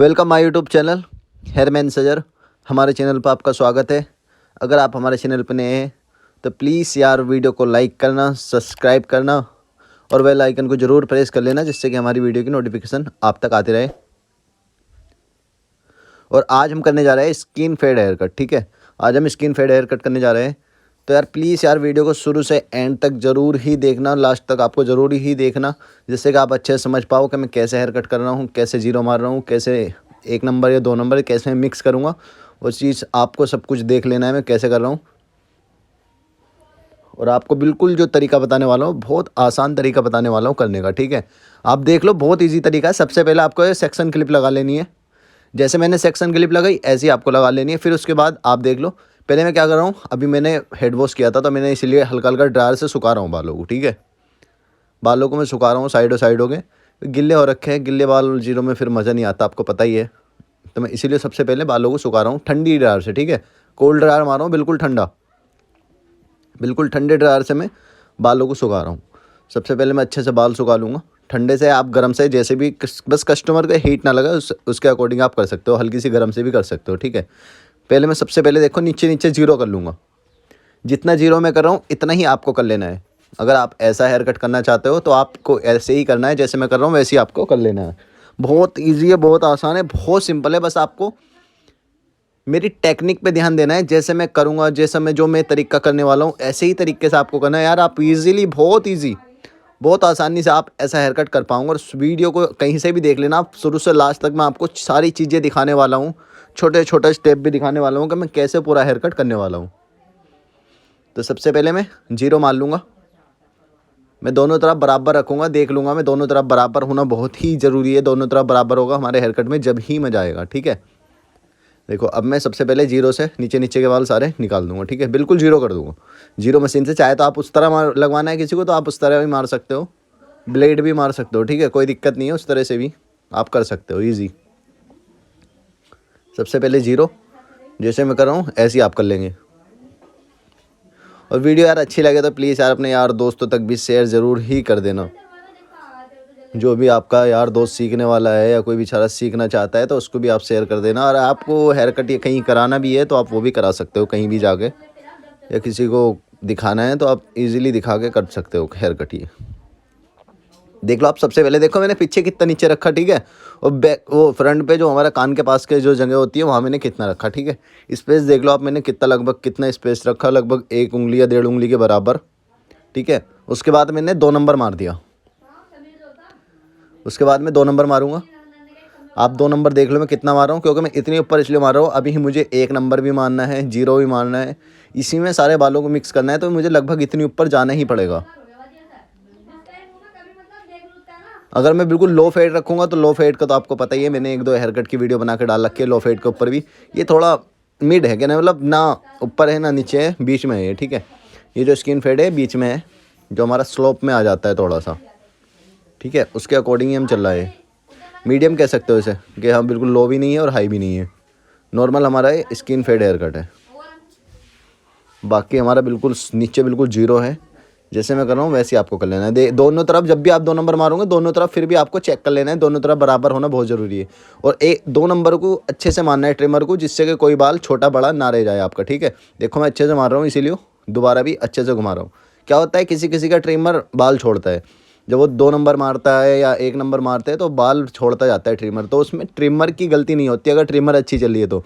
Welcome my YouTube channel हेयरमैन सजर। हमारे चैनल पर आपका स्वागत है। अगर आप हमारे चैनल पर नए हैं तो प्लीज़ यार वीडियो को लाइक करना, सब्सक्राइब करना और बेल आइकन को ज़रूर प्रेस कर लेना, जिससे कि हमारी वीडियो की नोटिफिकेशन आप तक आती रहे। और आज हम करने जा रहे हैं स्किन फेड हेयर कट। ठीक है, आज हम स्किन फेड हेयर कट करने जा रहे हैं। तो यार प्लीज़ यार वीडियो को शुरू से एंड तक ज़रूर ही देखना, लास्ट तक आपको ज़रूर ही देखना, जिससे कि आप अच्छे से समझ पाओ कि मैं कैसे हेयर कट कर रहा हूँ, कैसे जीरो मार रहा हूँ, कैसे 1 नंबर या 2 नंबर कैसे मिक्स करूँगा। वो चीज़ आपको सब कुछ देख लेना है मैं कैसे कर रहा हूँ। और आपको बिल्कुल जो तरीका बताने वाला हूँ, बहुत आसान तरीका बताने वाला हूँ करने का। ठीक है, आप देख लो, बहुत ईजी तरीका है। सबसे पहले आपको ये सेक्शन क्लिप लगा लेनी है। जैसे मैंने सेक्शन क्लिप लगाई ऐसे ही आपको लगा लेनी है। फिर उसके बाद आप देख लो, पहले मैं क्या कर रहा हूँ, अभी मैंने हेड वॉश किया था तो मैंने इसीलिए हल्का हल्का ड्रायर से सुखा रहा हूँ बालों को। ठीक है, बालों को मैं सुखा रहा हूँ साइडों के, गिल्ले हो रखे हैं। गिल्ले बाल जीरो में फिर मज़ा नहीं आता, आपको पता ही है। तो मैं इसीलिए सबसे पहले बालों को सुखा रहा हूँ ठंडी ड्रायर से। ठीक है, कोल्ड ड्रायर मार रहा हूँ, बिल्कुल ठंडा, बिल्कुल ठंडे ड्रायर से मैं बालों को सुखा रहा हूँ। सबसे पहले मैं अच्छे से बाल सुखा लूँगा। ठंडे से आप गर्म से, जैसे भी बस कस्टमर को हीट ना लगे उसके अकॉर्डिंग आप कर सकते हो। हल्की सी गर्म से भी कर सकते हो। ठीक है, पहले मैं सबसे पहले देखो नीचे नीचे जीरो कर लूँगा। जितना जीरो मैं कर रहा हूँ इतना ही आपको कर लेना है। अगर आप ऐसा हेयर कट करना चाहते हो तो आपको ऐसे ही करना है, जैसे मैं कर रहा हूँ वैसे ही आपको कर लेना है। बहुत ईजी है, बहुत आसान है, बहुत सिंपल है। बस आपको मेरी टेक्निक पे ध्यान देना है। जैसे मैं करूँगा, जैसा मैं जो मैं तरीका करने वाला हूँ ऐसे ही तरीके से आपको करना है। यार आप इजीली, बहुत इजी, बहुत आसानी से आप ऐसा हेयर कट कर पाऊँगा। और उस वीडियो को कहीं से भी देख लेना आप, शुरू से लास्ट तक मैं आपको सारी चीज़ें दिखाने वाला हूँ, छोटे छोटे स्टेप भी दिखाने वाला हूँ कि मैं कैसे पूरा हेयर कट करने वाला हूँ। तो सबसे पहले मैं जीरो मान लूँगा। मैं दोनों तरफ बराबर रखूँगा, देख लूँगा मैं, दोनों तरफ बराबर होना बहुत ही ज़रूरी है। दोनों तरफ बराबर होगा हमारे हेयर कट में, जब ही मज़ा आएगा। ठीक है, देखो अब मैं सबसे पहले जीरो से नीचे नीचे के बाल सारे निकाल दूंगा। ठीक है, बिल्कुल जीरो कर दूंगा। जीरो मशीन से, चाहे तो आप उस तरह मार लगवाना है किसी को तो आप उस तरह भी मार सकते हो, ब्लेड भी मार सकते हो। ठीक है, कोई दिक्कत नहीं है, उस तरह से भी आप कर सकते हो, ईजी। सबसे पहले जीरो, जैसे मैं कर रहा हूँ ऐसे ही आप कर लेंगे। और वीडियो यार अच्छी लगे तो प्लीज़ यार अपने यार दोस्तों तक भी शेयर ज़रूर ही कर देना। जो भी आपका यार दोस्त सीखने वाला है या कोई बेचारा सीखना चाहता है तो उसको भी आप शेयर कर देना। और आपको हेयर कट ये कहीं कराना भी है तो आप वो भी करा सकते हो कहीं भी जाके, या किसी को दिखाना है तो आप इजीली दिखा के कर सकते हो हेयर कट। ये देख लो आप, सबसे पहले देखो मैंने पीछे कितना नीचे रखा। ठीक है, और बैक वो फ्रंट पे जो हमारा कान के पास के जो जगह होती है वहाँ मैंने कितना रखा। ठीक है, स्पेस देख लो आप, मैंने कितना लगभग कितना स्पेस रखा, लगभग 1 उंगली या 1.5 उंगली के बराबर। ठीक है, उसके बाद मैंने 2 नंबर मार दिया। उसके बाद मैं 2 नंबर मारूंगा। आप 2 नंबर देख लो मैं कितना मार रहा हूँ, क्योंकि मैं इतने ऊपर इसलिए मार रहा हूँ, अभी मुझे 1 नंबर भी मारना है, जीरो भी मारना है, इसी में सारे बालों को मिक्स करना है। तो मुझे लगभग इतनी ऊपर जाना ही पड़ेगा। अगर मैं बिल्कुल लो फेड रखूँगा तो लो फेड का तो आपको पता ही है, मैंने 1-2 हेयर कट की वीडियो बना के डाल रखी है लो फेड के ऊपर भी। ये थोड़ा मिड है, क्या ना, मतलब ना ऊपर है ना नीचे है, बीच में है ये। ठीक है, ये जो स्किन फेड है बीच में है, जो हमारा स्लोप में आ जाता है थोड़ा सा। ठीक है, उसके अकॉर्डिंग ही हम चल रहे हैं। मीडियम कह सकते हो इसे, कि हम बिल्कुल लो भी नहीं है और हाई भी नहीं है, नॉर्मल हमारा ये स्किन फेड हेयर कट है। बाकी हमारा बिल्कुल नीचे बिल्कुल जीरो है। जैसे मैं कर रहा हूँ वैसे ही आपको कर लेना है। दोनों तरफ जब भी आप 2 नंबर मारोगे, दोनों तरफ फिर भी आपको चेक कर लेना है, दोनों तरफ बराबर होना बहुत ज़रूरी है। और 2 नंबर को अच्छे से मारना है ट्रिमर को, जिससे कि कोई बाल छोटा बड़ा ना रह जाए आपका। ठीक है, देखो मैं अच्छे से मार रहा हूँ, इसीलिए दोबारा भी अच्छे से घुमा रहा हूँ। क्या होता है, किसी किसी का ट्रिमर बाल छोड़ता है, जब वो 2 नंबर मारता है या 1 नंबर मारते हैं तो बाल छोड़ता जाता है ट्रिमर। तो उसमें ट्रिमर की गलती नहीं होती, अगर ट्रिमर अच्छी चल रही है तो।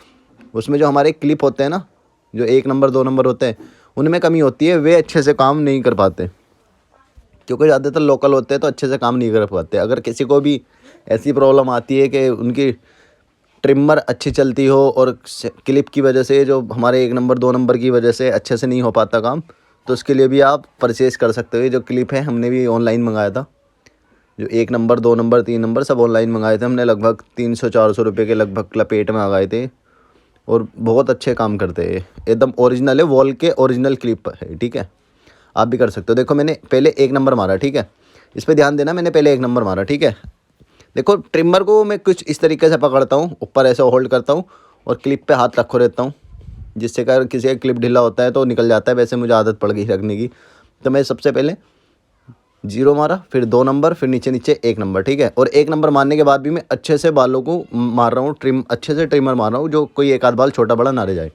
उसमें जो हमारे क्लिप होते हैं ना, जो 1 नंबर 2 नंबर होते हैं, उनमें कमी होती है, वे अच्छे से काम नहीं कर पाते, क्योंकि ज़्यादातर लोकल होते हैं तो अच्छे से काम नहीं कर पाते। अगर किसी को भी ऐसी प्रॉब्लम आती है कि उनकी ट्रिमर अच्छी चलती हो और क्लिप की वजह से, जो हमारे 1 नंबर 2 नंबर की वजह से अच्छे से नहीं हो पाता काम, तो उसके लिए भी आप परचेज़ कर सकते हो। ये जो क्लिप है हमने भी ऑनलाइन मंगाया था, जो 1 नंबर 2 नंबर 3 नंबर सब ऑनलाइन मंगाए थे हमने, लगभग 300-400 रुपये के लगभग लपेट में आ गए थे। और बहुत अच्छे काम करते हैं, एकदम ओरिजिनल है, वॉल के ओरिजिनल क्लिप है। ठीक है, आप भी कर सकते हो। देखो मैंने पहले 1 नंबर मारा। ठीक है, इस पर ध्यान देना, मैंने पहले 1 नंबर मारा। ठीक है, देखो ट्रिमर को मैं कुछ इस तरीके से पकड़ता हूँ, ऊपर ऐसे होल्ड करता हूँ और क्लिप पे हाथ रखो रहता हूँ, जिससे अगर किसी का क्लिप ढीला होता है तो निकल जाता है। वैसे मुझे आदत पड़ गई रखने की। तो मैं सबसे पहले जीरो मारा, फिर 2 नंबर, फिर नीचे नीचे 1 नंबर, ठीक है। और 1 नंबर मारने के बाद भी मैं अच्छे से बालों को मार रहा हूँ, अच्छे से ट्रिमर मार रहा हूँ, जो कोई एक आध बाल छोटा बड़ा ना रह जाए।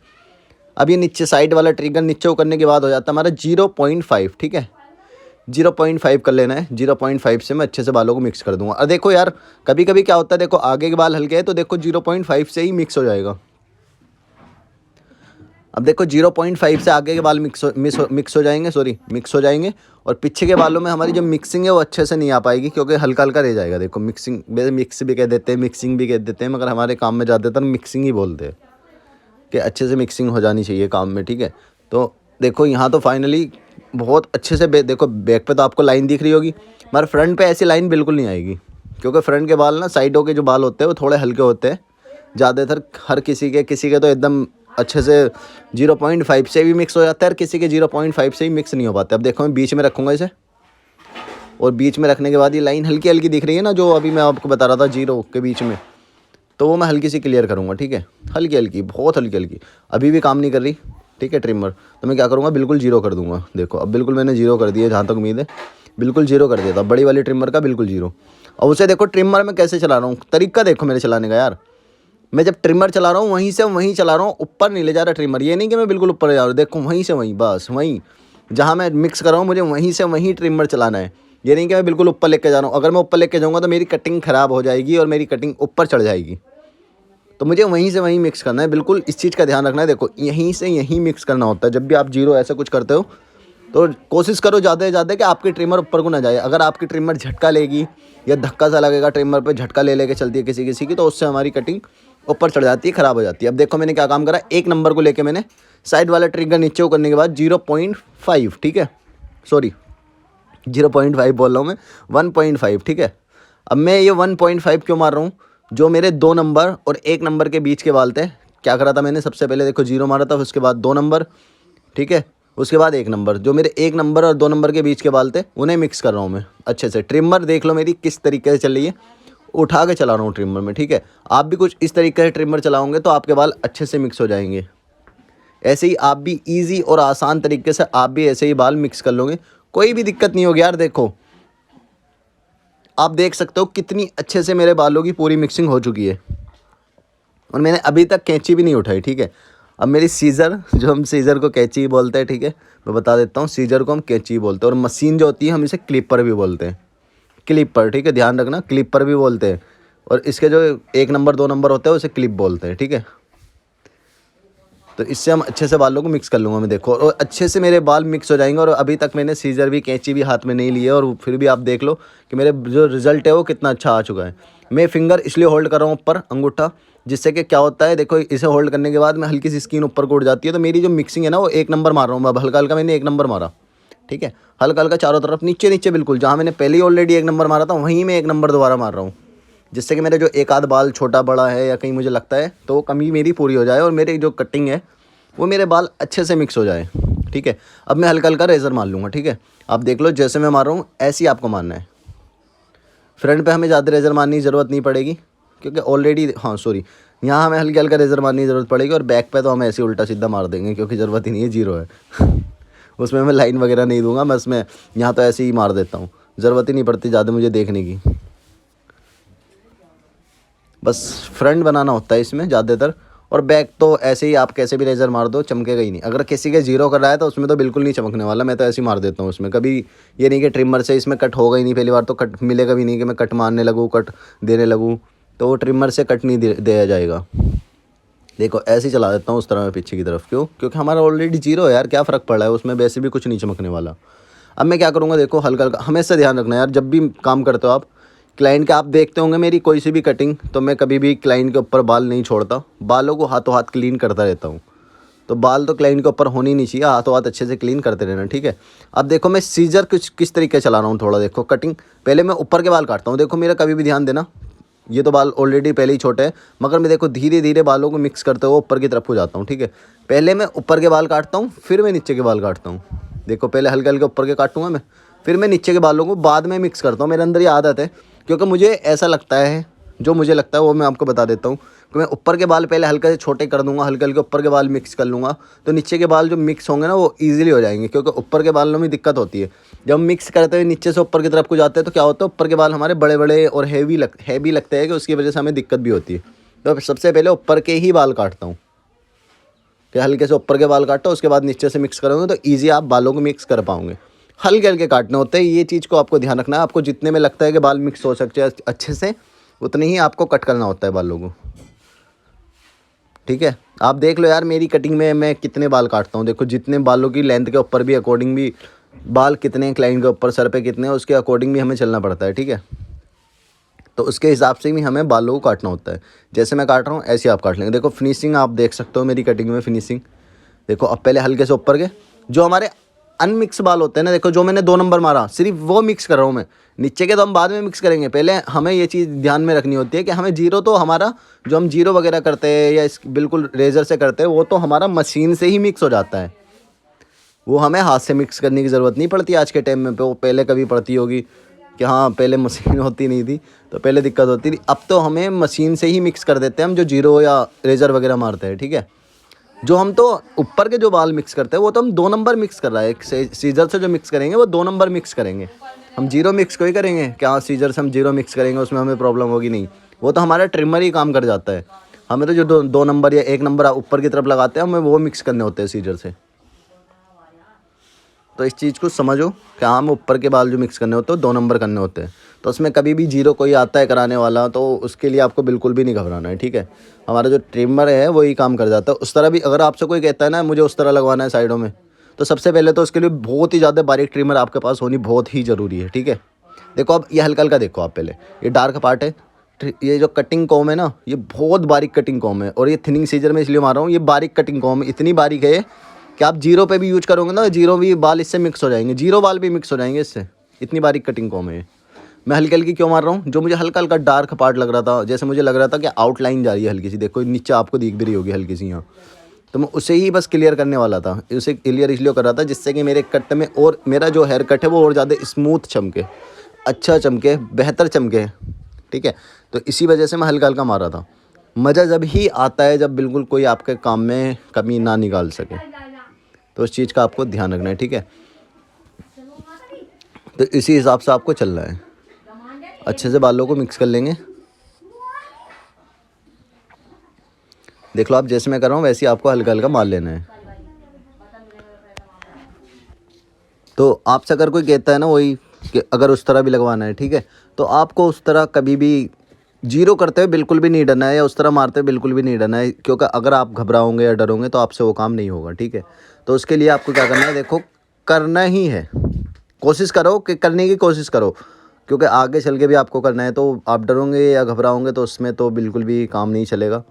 अब ये नीचे साइड वाला ट्रिगर नीचे को करने के बाद हो जाता है हमारा 0.5, ठीक है। 0.5 कर लेना है। 0.5 से मैं अच्छे से बालों को मिक्स कर दूंगा। और देखो यार, कभी कभी क्या होता है, देखो आगे के बाल हल्के हैं तो देखो 0.5 से ही मिक्स हो जाएगा। अब देखो 0.5 से आगे के बाल मिक्स हो जाएंगे, और पीछे के बालों में हमारी जो मिक्सिंग है वो अच्छे से नहीं आ पाएगी, क्योंकि हल्का हल्का रह जाएगा। देखो मिक्स भी कह देते हैं, मिक्सिंग भी कह देते हैं, मगर हमारे काम में ज़्यादातर मिक्सिंग ही बोलते हैं कि अच्छे से मिक्सिंग हो जानी चाहिए काम में, ठीक है। तो देखो यहाँ तो फाइनली बहुत अच्छे से देखो बैक पे तो आपको लाइन दिख रही होगी, मगर फ्रंट पे ऐसी लाइन बिल्कुल नहीं आएगी, क्योंकि फ्रंट के बाल ना, साइडों के जो बाल होते हैं वो थोड़े हल्के होते हैं ज़्यादातर। हर किसी के तो एकदम अच्छे से 0.5 से भी मिक्स हो जाता है, और किसी के 0.5 से ही मिक्स नहीं हो पाते। अब देखो मैं बीच में रखूँगा इसे, और बीच में रखने के बाद ये लाइन हल्की हल्की दिख रही है ना, जो अभी मैं आपको बता रहा था 0 के बीच में, तो वो मैं हल्की सी क्लियर करूँगा, ठीक है। हल्की हल्की, बहुत हल्की हल्की, अभी भी काम नहीं कर रही, ठीक है ट्रिमर। तो मैं क्या करूँगा, बिल्कुल 0 कर दूँगा। देखो अब बिल्कुल मैंने 0 कर दिया, जहाँ तक उम्मीद है बिल्कुल 0 कर दिया था बड़ी वाली ट्रिमर का, बिल्कुल 0। और उसे देखो ट्रिमर में कैसे चला रहा हूँ, तरीका देखो मेरे चलाने का यार। मैं जब ट्रिमर चला रहा हूँ वहीं से वहीं चला रहा हूँ, ऊपर नहीं ले जा रहा ट्रिमर। ये नहीं कि मैं बिल्कुल ऊपर ले जा रहा हूँ, देखो वहीं से वहीं, बस वहीं जहाँ मैं मिक्स कर रहा हूँ मुझे वहीं से वहीं ट्रिमर चलाना है। ये नहीं कि मैं बिल्कुल ऊपर लेके जा रहा हूँ। अगर मैं ऊपर लेके जाऊँगा तो मेरी कटिंग ख़राब हो जाएगी और मेरी कटिंग ऊपर चढ़ जाएगी। तो मुझे वहीं से वहीं मिक्स करना है, बिल्कुल इस चीज़ का ध्यान रखना है। देखो यहीं से यहीं मिक्स करना होता है। जब भी आप 0 ऐसा कुछ करते हो तो कोशिश करो ज़्यादा से ज़्यादा कि आपकी ट्रिमर ऊपर को ना जाए। अगर आपकी ट्रिमर झटका लेगी या धक्का सा लगेगा ट्रिमर पे, झटका ले लेके चलती है किसी की, तो उससे हमारी कटिंग ऊपर चढ़ जाती है, ख़राब हो जाती है। अब देखो मैंने क्या काम करा, 1 नंबर को लेके मैंने साइड वाला ट्रिगर नीचे को करने के बाद 0.5, ठीक है, सॉरी 0.5 बोल रहा हूँ मैं, 1.5, ठीक है। अब मैं ये 1.5 क्यों मार रहा हूँ, जो मेरे 2 नंबर और 1 नंबर के बीच के बाल थे, क्या करा था मैंने, सबसे पहले देखो 0 मारा था, उसके बाद 2 नंबर, ठीक है, उसके बाद 1 नंबर। जो मेरे 1 नंबर और 2 नंबर के बीच के बाल थे उन्हें मिक्स कर रहा हूँ मैं अच्छे से। ट्रिमर देख लो मेरी किस तरीके से चल रही है, उठा के चला रहा हूँ ट्रिमर में, ठीक है। आप भी कुछ इस तरीके से ट्रिमर चलाओगे तो आपके बाल अच्छे से मिक्स हो जाएंगे। ऐसे ही आप भी ईजी और आसान तरीके से आप भी ऐसे ही बाल मिक्स कर लोगे, कोई भी दिक्कत नहीं होगी यार। देखो आप देख सकते हो कितनी अच्छे से मेरे बालों की पूरी मिक्सिंग हो चुकी है, और मैंने अभी तक कैंची भी नहीं उठाई, ठीक है। अब मेरी सीज़र, जो हम सीज़र को कैंची बोलते हैं, ठीक है, मैं बता देता हूँ, सीज़र को हम कैंची बोलते हैं, और मशीन जो होती है हम इसे क्लिपर भी बोलते हैं, क्लिपर, ठीक है, ध्यान रखना, क्लिपर भी बोलते हैं। और इसके जो 1 नंबर 2 नंबर होते हैं उसे क्लिप बोलते हैं, ठीक है। तो इससे हम अच्छे से बालों को मिक्स कर लूँगा मैं, देखो, और अच्छे से मेरे बाल मिक्स हो जाएंगे। और अभी तक मैंने सीज़र भी कैंची भी हाथ में नहीं ली है, और फिर भी आप देख लो कि मेरे जो रिज़ल्ट है वो कितना अच्छा आ चुका है। मैं फिंगर इसलिए होल्ड कर रहा हूँ ऊपर, अंगूठा, जिससे कि क्या होता है, देखो इसे होल्ड करने के बाद में हल्की सी स्किन ऊपर को उठ जाती है, तो मेरी जो मिक्सिंग है ना वो 1 नंबर मार रहा हूँ। अब हल्का हल्का मैंने 1 नंबर मारा, ठीक है, हल्का हल्का चारों तरफ, नीचे नीचे बिल्कुल, जहाँ मैंने पहले ही ऑलरेडी 1 नंबर मारा था वहीं मैं 1 नंबर दोबारा मार रहा हूँ, जिससे कि मेरे जो एक आध बाल छोटा बड़ा है या कहीं मुझे लगता है तो वो कमी मेरी पूरी हो जाए, और मेरी जो कटिंग है वो मेरे बाल अच्छे से मिक्स हो जाए, ठीक है। अब मैं हल्का हल्का रेज़र मार लूँगा, ठीक है। आप देख लो जैसे मैं मार रहा हूँ ऐसे ही आपको मारना है। फ्रंट पे हमें ज़्यादा रेज़र मारने की ज़रूरत नहीं पड़ेगी, क्योंकि ऑलरेडी, हाँ सॉरी, यहाँ हमें हल्का हल्का रेज़र मारने की ज़रूरत पड़ेगी, और बैक पे तो हम ऐसे उल्टा सीधा मार देंगे, क्योंकि ज़रूरत ही नहीं है, 0 है उसमें मैं लाइन वगैरह नहीं दूंगा, बस मैं यहाँ तो ऐसे ही मार देता हूँ, ज़रूरत ही नहीं पड़ती ज़्यादा मुझे देखने की। बस फ्रंट बनाना होता है इसमें ज़्यादातर, और बैक तो ऐसे ही आप कैसे भी रेज़र मार दो चमकेगा ही नहीं। अगर किसी के 0 कर रहा है तो उसमें तो बिल्कुल नहीं चमकने वाला, मैं तो ऐसे ही मार देता हूँ उसमें। कभी ये नहीं कि ट्रिमर से इसमें कट होगा ही नहीं, पहली बार तो कट मिलेगा भी नहीं कि मैं कट मारने लगूँ, कट देने लगूँ, तो वो ट्रिमर से कट नहीं दिया जाएगा। देखो ऐसे ही चला देता हूँ उस तरह मैं पीछे की तरफ, क्यों, क्योंकि हमारा ऑलरेडी 0 है यार, क्या फ़र्क पड़ रहा है उसमें, वैसे भी कुछ नहीं चमकने वाला। अब मैं क्या करूँगा, देखो हल्का हल्का, हमेशा ध्यान रखना यार, जब भी काम करते हो आप क्लाइंट के, आप देखते होंगे मेरी कोई सी भी कटिंग, तो मैं कभी भी क्लाइंट के ऊपर बाल नहीं छोड़ता, बालों को हाथों हाथ क्लीन करता रहता हूँ। तो बाल तो क्लाइंट के ऊपर होनी नहीं चाहिए, हाथों हाथ अच्छे से क्लीन करते रहना, ठीक है। अब देखो मैं सीजर किस तरीके से चला रहा हूँ, थोड़ा देखो कटिंग, पहले मैं ऊपर के बाल काटता हूँ, देखो मेरा कभी भी ध्यान देना, ये तो बाल ऑलरेडी पहले ही छोटे हैं, मगर मैं देखो धीरे धीरे बालों को मिक्स करते हुए ऊपर की तरफ हो जाता हूँ, ठीक है। पहले मैं ऊपर के बाल काटता हूँ, फिर मैं नीचे के बाल काटता हूँ। देखो पहले हल्के हल्के ऊपर के काटूंगा मैं, फिर मैं नीचे के बालों को बाद में मिक्स करता हूँ। मेरे अंदर ये आदत है, क्योंकि मुझे ऐसा लगता है जो मुझे लगता है वो मैं आपको बता देता हूँ कि मैं ऊपर के बाल पहले हल्के से छोटे कर दूंगा, हल्के हल्के ऊपर के बाल मिक्स कर लूँगा, तो नीचे के बाल जो मिक्स होंगे ना वो ईजिली हो जाएंगे, क्योंकि ऊपर के बालों में दिक्कत होती है। जब हम मिक्स करते हुए नीचे से ऊपर की तरफ को जाते हैं तो क्या होता है, ऊपर के बाल हमारे बड़े बड़े और हैवी लगते हैं, कि उसकी वजह से हमें दिक्कत भी होती है। तो सबसे पहले ऊपर के ही बाल काटता हूँ, कि हल्के से ऊपर के बाल काटो, उसके बाद नीचे से मिक्स करोगे तो ईजी आप बालों को मिक्स कर पाओगे। हल्के हल्के काटने होते हैं, ये चीज़ को आपको ध्यान रखना है। आपको जितने में लगता है कि बाल मिक्स हो सकते हैं अच्छे से, उतने ही आपको कट करना होता है बालों को, ठीक है। आप देख लो यार मेरी कटिंग में मैं कितने बाल काटता हूँ। देखो जितने बालों की लेंथ के ऊपर भी अकॉर्डिंग भी बाल कितने, क्लाइंट के ऊपर सर पे कितने, उसके अकॉर्डिंग भी हमें चलना पड़ता है, ठीक है। तो उसके हिसाब से भी हमें बालों को काटना होता है। जैसे मैं काट रहा हूँ ऐसे आप काट लेंगे। देखो फिनिशिंग आप देख सकते हो मेरी कटिंग में, फिनिशिंग देखो। अब पहले हल्के से ऊपर के जो हमारे अनमिक्स बाल होते हैं ना, देखो जो मैंने 2 नंबर मारा सिर्फ वो मिक्स कर रहा हूँ मैं। नीचे के तो हम बाद में मिक्स करेंगे, पहले हमें ये चीज़ ध्यान में रखनी होती है कि हमें जीरो तो हमारा जो हम जीरो वगैरह करते हैं या इस बिल्कुल रेज़र से करते हैं वो तो हमारा मशीन से ही मिक्स हो जाता है, वो हमें हाथ से मिक्स करने की ज़रूरत नहीं पड़ती आज के टाइम में। वो पहले कभी पड़ती होगी कि हाँ पहले मशीन होती नहीं थी तो पहले दिक्कत होती थी। अब तो हमें मशीन से ही मिक्स कर देते हैं हम, जो जीरो या रेज़र वगैरह मारते हैं, ठीक है। जो हम तो ऊपर के जो बाल मिक्स करते हैं वो तो हम 2 नंबर मिक्स कर रहा है। एक सीजर से जो मिक्स करेंगे वो 2 नंबर मिक्स करेंगे, हम जीरो मिक्स कोई करेंगे क्या? सीजर से हम जीरो मिक्स करेंगे उसमें हमें प्रॉब्लम होगी नहीं, वो तो हमारा ट्रिमर ही काम कर जाता है। हमें तो जो 2 नंबर या 1 नंबर ऊपर की तरफ लगाते हैं हमें वो मिक्स करने होते हैं सीजर से। तो इस चीज़ को समझो कि हम ऊपर के बाल जो मिक्स करने होते हैं 2 नंबर करने होते हैं। तो उसमें कभी भी जीरो कोई आता है कराने वाला तो उसके लिए आपको बिल्कुल भी नहीं घबराना है, ठीक है। हमारा जो ट्रिमर है वही काम कर जाता है। उस तरह भी अगर आपसे कोई कहता है ना मुझे उस तरह लगवाना है साइडों में, तो सबसे पहले तो उसके लिए बहुत ही ज़्यादा बारीक ट्रिमर आपके पास होनी बहुत ही ज़रूरी है, ठीक है। देखो अब ये हल्का हल्का देखो आप, पहले ये डार्क पार्ट है, ये जो कटिंग कॉम है ना ये बहुत बारीक कटिंग कॉम है, और ये थिनिंग सीजर में इसलिए मार रहा हूँ, ये बारीक कटिंग कॉम इतनी बारीक है कि आप जीरो पे भी यूज करोगे ना, जीरो भी बाल इससे मिक्स हो जाएंगे, जीरो बाल भी मिक्स हो जाएंगे इससे, इतनी बारीक कटिंग कॉम है। मैं हल्की हल्की क्यों मार रहा हूँ, जो मुझे हल्का हल्का डार्क पार्ट लग रहा था, जैसे मुझे लग रहा था कि आउटलाइन जा रही है हल्की सी, देखो नीचे आपको दिख भी रही होगी हल्की सी यहाँ, तो मैं उसे ही बस क्लियर करने वाला था। उसे क्लियर इसलिए कर रहा था जिससे कि मेरे कट में और मेरा जो हेयर कट है वो और ज़्यादा स्मूथ चमके, अच्छा चमके, बेहतर चमके, ठीक है। तो इसी वजह से मैं हल्का हल्का मार रहा था। मज़ा जब ही आता है जब बिल्कुल कोई आपके काम में कमी ना निकाल सके, तो उस चीज़ का आपको ध्यान रखना है, ठीक है। तो इसी हिसाब से आपको चलना है। अच्छे से बालों को मिक्स कर लेंगे। देख लो आप जैसे मैं कर रहा हूँ वैसे ही आपको हल्का हल्का मार लेना है। तो आपसे अगर कोई कहता है ना वही कि अगर उस तरह भी लगवाना है, ठीक है, तो आपको उस तरह कभी भी जीरो करते हुए बिल्कुल भी नहीं डरना है, या उस तरह मारते हुए बिल्कुल भी नहीं डरना है, क्योंकि अगर आप घबराओगे या डरोगे तो आपसे वो काम नहीं होगा, ठीक है। तो उसके लिए आपको क्या करना है, देखो करना ही है, कोशिश करो कि करने की कोशिश करो, क्योंकि आगे चल के भी आपको करना है। तो आप डरोगे या घबराओगे तो उसमें तो बिल्कुल भी काम नहीं चलेगा।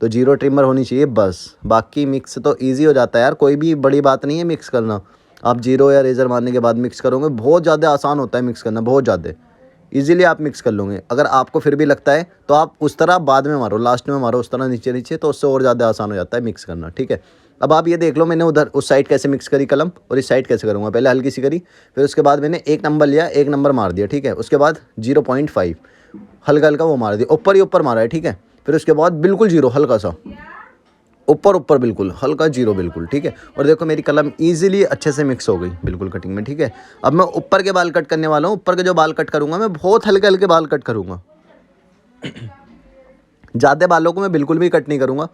तो जीरो ट्रिमर होनी चाहिए बस, बाकी मिक्स तो ईजी हो जाता है यार, कोई भी बड़ी बात नहीं है मिक्स करना। आप जीरो या रेज़र मारने के बाद मिक्स करोगे, बहुत ज़्यादा आसान होता है मिक्स करना, बहुत ज़्यादा इजीली आप मिक्स कर लोगे। अगर आपको फिर भी लगता है तो आप उस तरह बाद में मारो, लास्ट में मारो उस तरह नीचे नीचे, तो उससे और ज़्यादा आसान हो जाता है मिक्स करना, ठीक है। अब आप ये देख लो मैंने उधर उस साइड कैसे मिक्स करी कलम, और इस साइड कैसे करूँगा। पहले हल्की सी करी, फिर उसके बाद मैंने 1 नंबर लिया, 1 नंबर मार दिया, ठीक है। उसके बाद 0.5 हल्का हल्का वो मार दिया, ऊपर ही ऊपर मारा है, ठीक है। फिर उसके बाद बिल्कुल जीरो, हल्का सा ऊपर ऊपर बिल्कुल हल्का जीरो बिल्कुल, ठीक है। और देखो मेरी कलम इजीली अच्छे से मिक्स हो गई बिल्कुल कटिंग में, ठीक है। अब मैं ऊपर के बाल कट करने वाला हूँ। ऊपर के जो बाल कट करूँगा मैं बहुत हल्के हल्के बाल कट करूँगा, ज़्यादा बालों को मैं बिल्कुल भी कट नहीं करूँगा।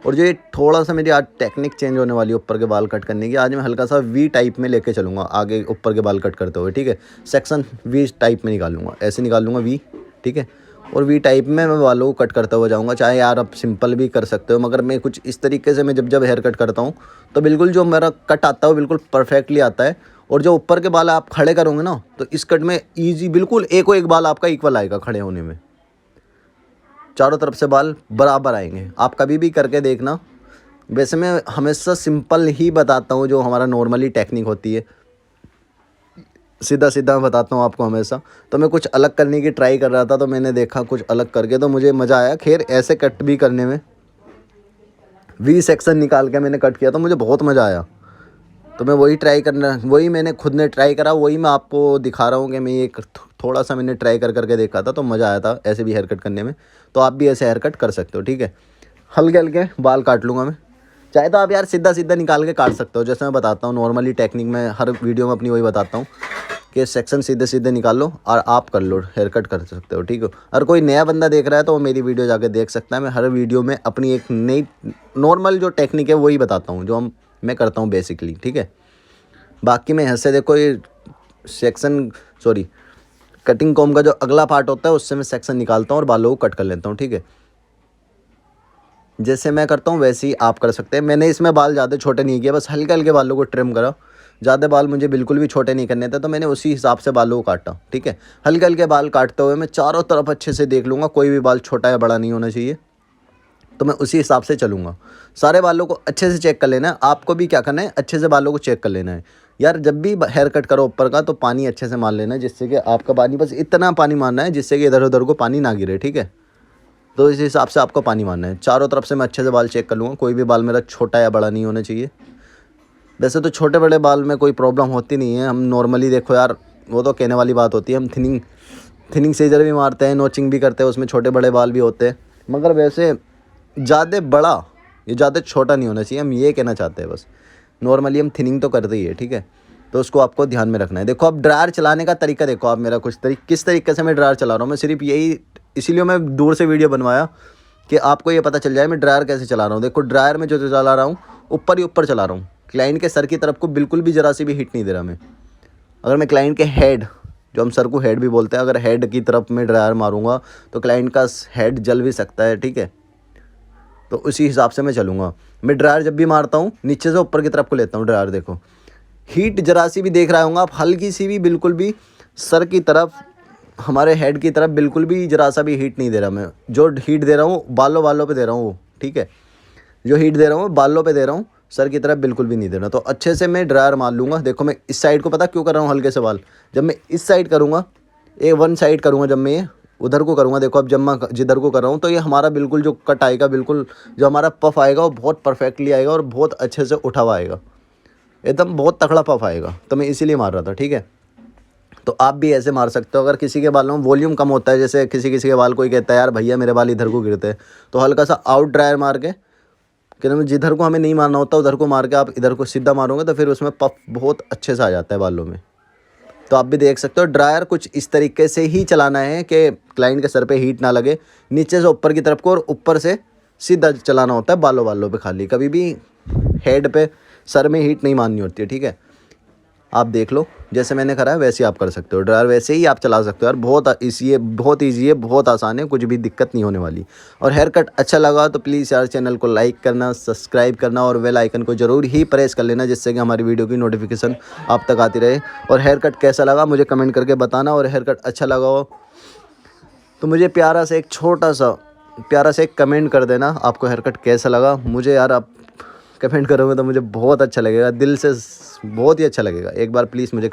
और जो ये थोड़ा सा मेरी आज टेक्निक चेंज होने वाली है ऊपर के बाल कट करने की, आज मैं हल्का सा वी टाइप में लेके चलूँगा आगे ऊपर के बाल कट करते हुए, ठीक है। सेक्शन वी टाइप में निकालूंगा, ऐसे निकाल लूँगा वी, ठीक है। और वी टाइप में मैं बालों को कट करता हुआ जाऊँगा। चाहे यार आप सिंपल भी कर सकते हो, मगर मैं कुछ इस तरीके से मैं जब हेयर कट करता हूँ तो बिल्कुल जो मेरा कट आता है वो बिल्कुल परफेक्टली आता है। और जो ऊपर के बाल आप खड़े करोगे ना तो इस कट में ईजी बिल्कुल एक बाल आपका इक्वल आएगा खड़े होने में, चारों तरफ से बाल बराबर आएंगे। आप कभी भी करके देखना। वैसे मैं हमेशा सिंपल ही बताता हूँ, जो हमारा नॉर्मली टेक्निक होती है, सीधा सीधा बताता हूँ आपको हमेशा। तो मैं कुछ अलग करने की ट्राई कर रहा था, तो मैंने देखा कुछ अलग करके तो मुझे मज़ा आया। खैर ऐसे कट भी करने में वी सेक्शन निकाल के मैंने कट किया तो मुझे बहुत मज़ा आया। तो मैं वही मैंने खुद ने ट्राई करा, वही मैं आपको दिखा रहा हूँ कि मैं ये थोड़ा सा मैंने ट्राई करके देखा था, तो मज़ा आया था ऐसे भी हेयर कट करने में। तो आप भी ऐसे हेयर कट कर सकते हो, ठीक है। हल्के हल्के बाल काट लूँगा मैं। चाहे तो आप यार सीधा सीधा निकाल के काट सकते हो, जैसे मैं बताता हूँ नॉर्मली टेक्निक में हर वीडियो में अपनी वही बताता हूँ कि सेक्शन सीधे सीधे निकाल लो और आप कर लो, हेयर कट कर सकते हो, ठीक हो। और कोई नया बंदा देख रहा है तो वो मेरी वीडियो जाके देख सकता है। मैं हर वीडियो में अपनी एक नई नॉर्मल जो टेक्निक है वही बताता हूँ, जो मैं करता हूँ बेसिकली, ठीक है। बाकी मैं यहाँ से देखो ये कटिंग कॉम का जो अगला पार्ट होता है उससे मैं सेक्शन निकालता हूँ और बालों को कट कर लेता हूँ, ठीक है। जैसे मैं करता हूँ वैसे ही आप कर सकते हैं। मैंने इसमें बाल ज़्यादा छोटे नहीं किए, बस हल्के हल्के बालों को ट्रिम करा। ज़्यादा बाल मुझे बिल्कुल भी छोटे नहीं करने थे, तो मैंने उसी हिसाब से बालों को काटा, ठीक है। हल्के हल्के बाल काटते हुए मैं चारों तरफ अच्छे से देख लूँगा, कोई भी बाल छोटा या बड़ा नहीं होना चाहिए, तो मैं उसी हिसाब से चलूँगा। सारे बालों को अच्छे से चेक कर लेना है। आपको भी क्या करना है, अच्छे से बालों को चेक कर लेना है यार। जब भी हेयर कट करो ऊपर का तो पानी अच्छे से मार लेना है, जिससे कि आपका पानी बस इतना पानी मारना है जिससे कि इधर उधर को पानी ना गिरे, ठीक है। तो इस हिसाब से आपको पानी मारना है। चारों तरफ से मैं अच्छे से बाल चेक कर लूँगा, कोई भी बाल मेरा छोटा या बड़ा नहीं होना चाहिए। वैसे तो छोटे बड़े बाल में कोई प्रॉब्लम होती नहीं है। हम नॉर्मली देखो यार, वो तो कहने वाली बात होती है, हम थिनिंग सीजर भी मारते हैं, नोचिंग भी करते हैं, उसमें छोटे बड़े बाल भी होते हैं। मगर वैसे ज़्यादा बड़ा ये ज़्यादा छोटा नहीं होना चाहिए, हम ये कहना चाहते हैं बस। नॉर्मली हम थिनिंग तो करते ही है, ठीक है। तो उसको आपको ध्यान में रखना है। देखो अब ड्रायर चलाने का तरीका देखो आप मेरा किस तरीके से मैं ड्रायर चला रहा हूँ। मैं सिर्फ यही इसीलिए मैं दूर से वीडियो बनवाया कि आपको ये पता चल जाए मैं ड्रायर कैसे चला रहा हूँ। देखो ड्रायर में जो चला रहा हूँ ऊपर ही ऊपर चला रहा हूँ, क्लाइंट के सर की तरफ को बिल्कुल भी ज़रा सी भी हिट नहीं दे रहा मैं। अगर मैं क्लाइंट के हेड, जो हम सर को हेड भी बोलते हैं, अगर हेड की तरफ मैं ड्रायर मारूंगा तो क्लाइंट का हेड जल भी सकता है, ठीक है। तो उसी हिसाब से मैं चलूँगा। मैं ड्रायर जब भी मारता हूँ नीचे से ऊपर की तरफ को लेता हूँ ड्रायर। देखो हीट जरा सी भी देख रहा होगा आप, हल्की सी भी, बिल्कुल भी सर की तरफ, हमारे हेड की तरफ बिल्कुल भी जरा सा भी हीट नहीं दे रहा मैं। जो हीट दे रहा हूँ बालों पे दे रहा हूँ वो, ठीक है। जो हीट दे रहा हूँ बालों पे दे रहा हूँ, सर की तरफ बिल्कुल भी नहीं देना। तो अच्छे से मैं ड्रायर मार लूँगा। देखो मैं इस साइड को पता क्यों कर रहा हूँ हल्के से बाल, जब मैं इस साइड करूँगा, वन साइड करूँगा, जब मैं ये उधर को करूँगा, देखो अब जब मैं जिधर को कर रहा हूँ तो ये हमारा बिल्कुल जो कट आएगा, बिल्कुल जो हमारा पफ आएगा वो बहुत परफेक्टली आएगा और बहुत अच्छे से उठा हुआ आएगा, एकदम बहुत तगड़ा पफ आएगा। तो मैं इसीलिए मार रहा था, ठीक है। तो आप भी ऐसे मार सकते हो। अगर किसी के बालों में वॉल्यूम कम होता है, जैसे किसी के बाल, कोई कहता है यार भैया मेरे बाल इधर को गिरते हैं, तो हल्का सा आउट ड्रायर मार के, कि जिधर को हमें नहीं मारना होता उधर को मार के आप इधर को सीधा मारोगे तो फिर उसमें पफ बहुत अच्छे से आ जाता है बालों में। तो आप भी देख सकते हो ड्रायर कुछ इस तरीके से ही चलाना है कि क्लाइंट के सर पे हीट ना लगे, नीचे से ऊपर की तरफ को, और ऊपर से सीधा चलाना होता है बालों पे खाली। कभी भी हेड पे, सर में हीट नहीं मारनी होती है, ठीक है। आप देख लो जैसे मैंने करा है वैसे ही आप कर सकते हो। ड्रायर वैसे ही आप चला सकते हो यार, बहुत ईजी है, बहुत आसान है, कुछ भी दिक्कत नहीं होने वाली। और हेयर कट अच्छा लगा तो प्लीज़ यार चैनल को लाइक करना, सब्सक्राइब करना और बेल आइकन को ज़रूर ही प्रेस कर लेना, जिससे कि हमारी वीडियो की नोटिफिकेशन आप तक आती रहे। और हेयर कट कैसा लगा मुझे कमेंट करके बताना, और हेयर कट अच्छा लगा हो तो मुझे प्यारा सा एक कमेंट कर देना, आपको हेयर कट कैसा लगा। मुझे यार आप कमेंट करोगे तो मुझे बहुत अच्छा लगेगा, दिल से बहुत ही अच्छा लगेगा। एक बार प्लीज़ मुझे